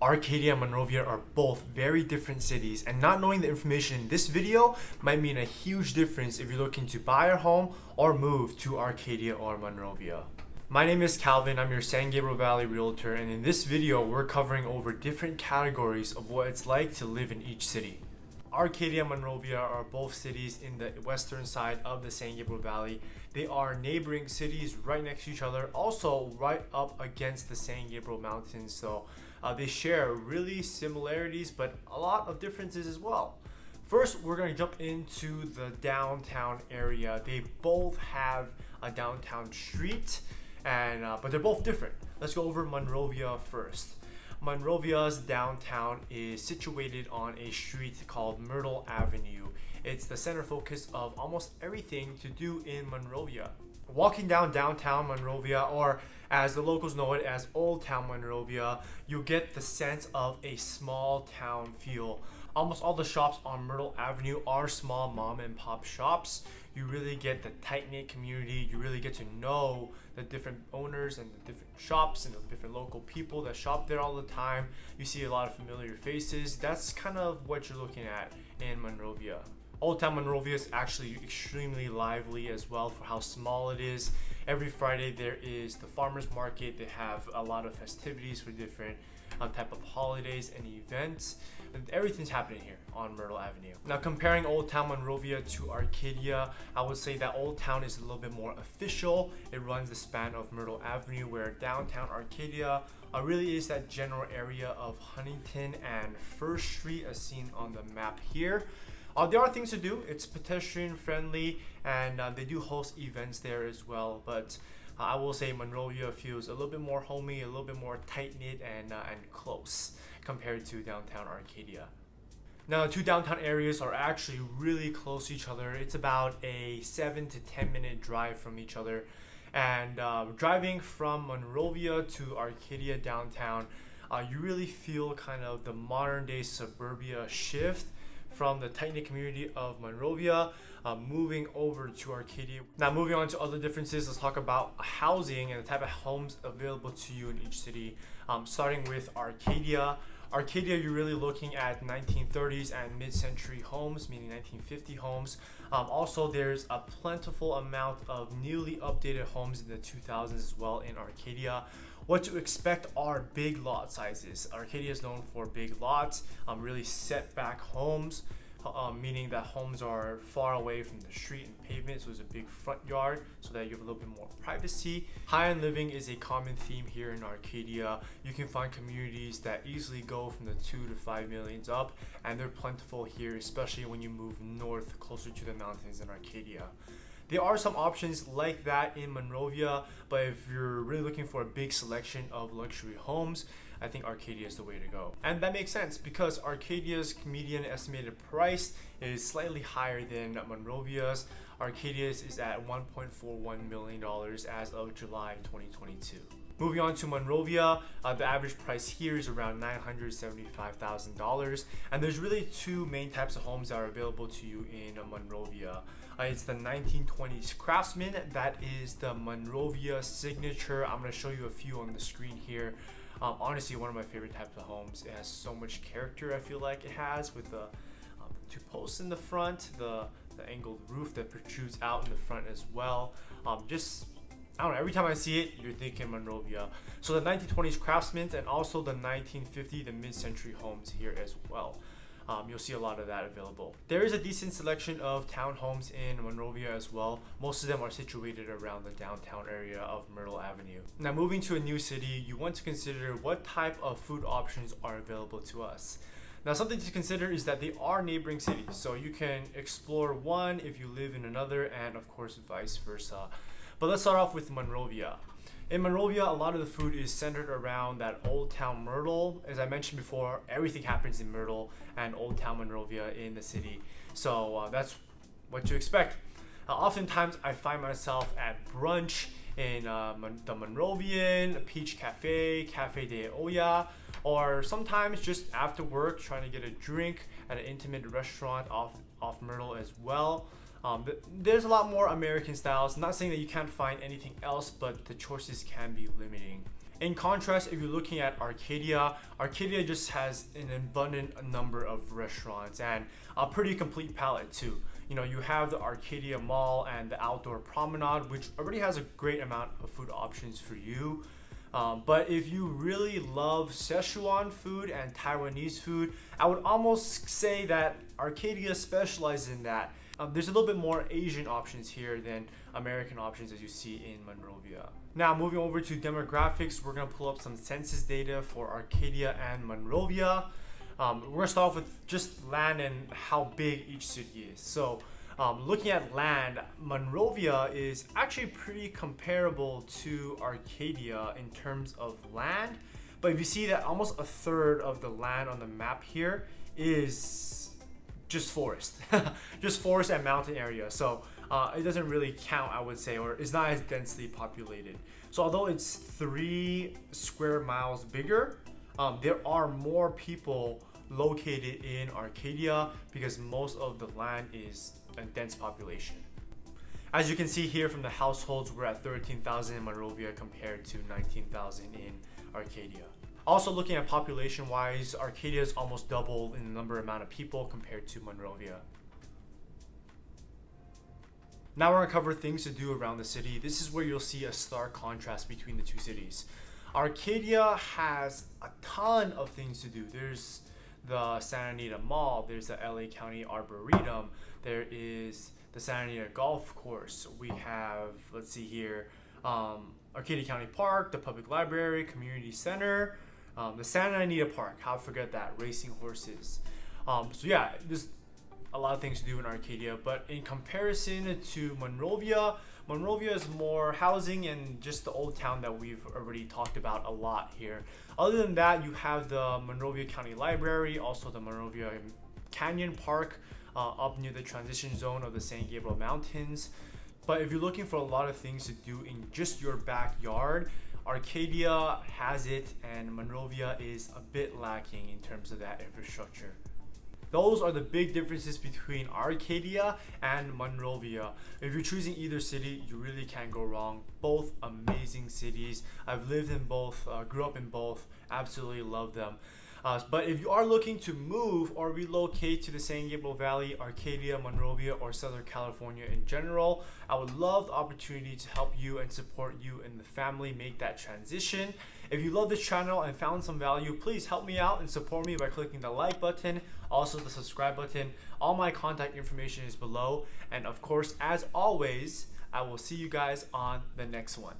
Arcadia and Monrovia are both very different cities, and not knowing the information in this video might mean a huge difference if you're looking to buy a home or move to Arcadia or Monrovia. My name is Calvin, I'm your San Gabriel Valley realtor, and in this video we're covering over different categories of what it's like to live in each city. Arcadia and Monrovia are both cities in the western side of the San Gabriel Valley. They are neighboring cities right next to each other, also right up against the San Gabriel Mountains, so they share really similarities but a lot of differences as well. First, we're going to jump into the downtown area. They both have a downtown street, but they're both different. Let's go over Monrovia first. Monrovia's downtown is situated on a street called Myrtle Avenue. It's the center focus of almost everything to do in Monrovia. Walking down downtown Monrovia, or as the locals know it as Old Town Monrovia, you get the sense of a small town feel. Almost all the shops on Myrtle Avenue are small mom and pop shops. You really get the tight-knit community. You really get to know the different owners and the different shops and the different local people that shop there all the time. You see a lot of familiar faces. That's kind of what you're looking at in Monrovia. Old Town Monrovia is actually extremely lively as well for how small it is. Every Friday there is the farmers market. They have a lot of festivities for different type of holidays and events. And everything's happening here on Myrtle Avenue. Now, comparing Old Town Monrovia to Arcadia, I would say that Old Town is a little bit more official. It runs the span of Myrtle Avenue, where downtown Arcadia really is that general area of Huntington and First Street as seen on the map here. There are things to do. It's pedestrian friendly, and they do host events there as well. But I will say Monrovia feels a little bit more homey, a little bit more tight-knit and close compared to downtown Arcadia. Now, the two downtown areas are actually really close to each other. It's about a 7 to 10 minute drive from each other. And driving from Monrovia to Arcadia downtown, you really feel kind of the modern day suburbia shift from the tight-knit community of Monrovia, moving over to Arcadia. Now, moving on to other differences, let's talk about housing and the type of homes available to you in each city. Starting with Arcadia. Arcadia, you're really looking at 1930s and mid-century homes, meaning 1950 homes. Also, there's a plentiful amount of newly updated homes in the 2000s as well in Arcadia. What to expect are big lot sizes. Arcadia is known for big lots, really set back homes, meaning that homes are far away from the street and pavement, so there's a big front yard so that you have a little bit more privacy. High-end living is a common theme here in Arcadia. You can find communities that easily go from the 2 to 5 millions up, and they're plentiful here, especially when you move north closer to the mountains in Arcadia. There are some options like that in Monrovia, but if you're really looking for a big selection of luxury homes, I think Arcadia is the way to go. And that makes sense because Arcadia's median estimated price is slightly higher than Monrovia's. Arcadia's is at $1.41 million as of July 2022. Moving on to Monrovia, the average price here is around $975,000, and there's really two main types of homes that are available to you in Monrovia. It's the 1920s Craftsman. That is the Monrovia signature. I'm going to show you a few on the screen here. Honestly, one of my favorite types of homes. It has so much character, I feel like it has, with the two posts in the front, the angled roof that protrudes out in the front as well. I don't know, every time I see it, you're thinking Monrovia. So the 1920s Craftsman and also the 1950, the mid-century homes here as well. You'll see a lot of that available. There is a decent selection of townhomes in Monrovia as well. Most of them are situated around the downtown area of Myrtle Avenue. Now, moving to a new city, you want to consider what type of food options are available to us. Now, something to consider is that they are neighboring cities, so you can explore one if you live in another, and of course vice versa. But let's start off with Monrovia. In Monrovia, a lot of the food is centered around that Old Town Myrtle. As I mentioned before, everything happens in Myrtle and Old Town Monrovia in the city. So that's what to expect. Oftentimes, I find myself at brunch in the Monrovian, Peach Cafe, Cafe de Olla, or sometimes just after work trying to get a drink at an intimate restaurant off Myrtle as well. There's a lot more American styles. I'm not saying that you can't find anything else, but the choices can be limiting. In contrast, if you're looking at Arcadia, Arcadia just has an abundant number of restaurants and a pretty complete palette too. You know, you have the Arcadia Mall and the outdoor promenade, which already has a great amount of food options for you. But if you really love Szechuan food and Taiwanese food, I would almost say that Arcadia specializes in that. There's a little bit more Asian options here than American options as you see in Monrovia. Now moving over to demographics, we're going to pull up some census data for Arcadia and Monrovia. We're going to start off with just land and how big each city is. So looking at land, Monrovia is actually pretty comparable to Arcadia in terms of land. But if you see that almost a third of the land on the map here is just forest, just forest and mountain area. So it doesn't really count, I would say, or it's not as densely populated. So although it's 3 square miles bigger, there are more people located in Arcadia because most of the land is a dense population. As you can see here from the households, we're at 13,000 in Monrovia compared to 19,000 in Arcadia. Also looking at population wise, Arcadia is almost double in the amount of people compared to Monrovia. Now we're going to cover things to do around the city. This is where you'll see a stark contrast between the two cities. Arcadia has a ton of things to do. There's the Santa Anita Mall, there's the LA County Arboretum, there is the Santa Anita Golf Course. We have, let's see here, Arcadia County Park, the Public Library, Community Center, the Santa Anita Park, how to forget that, racing horses. So yeah, there's a lot of things to do in Arcadia, but in comparison to Monrovia, Monrovia is more housing and just the old town that we've already talked about a lot here. Other than that, you have the Monrovia County Library, also the Monrovia Canyon Park up near the transition zone of the San Gabriel Mountains. But if you're looking for a lot of things to do in just your backyard, Arcadia has it and Monrovia is a bit lacking in terms of that infrastructure. Those are the big differences between Arcadia and Monrovia. If you're choosing either city, you really can't go wrong. Both amazing cities. I've lived in both, grew up in both, absolutely love them. But if you are looking to move or relocate to the San Gabriel Valley, Arcadia, Monrovia, or Southern California in general, I would love the opportunity to help you and support you and the family make that transition. If you love this channel and found some value, please help me out and support me by clicking the like button, also the subscribe button. All my contact information is below. And of course, as always, I will see you guys on the next one.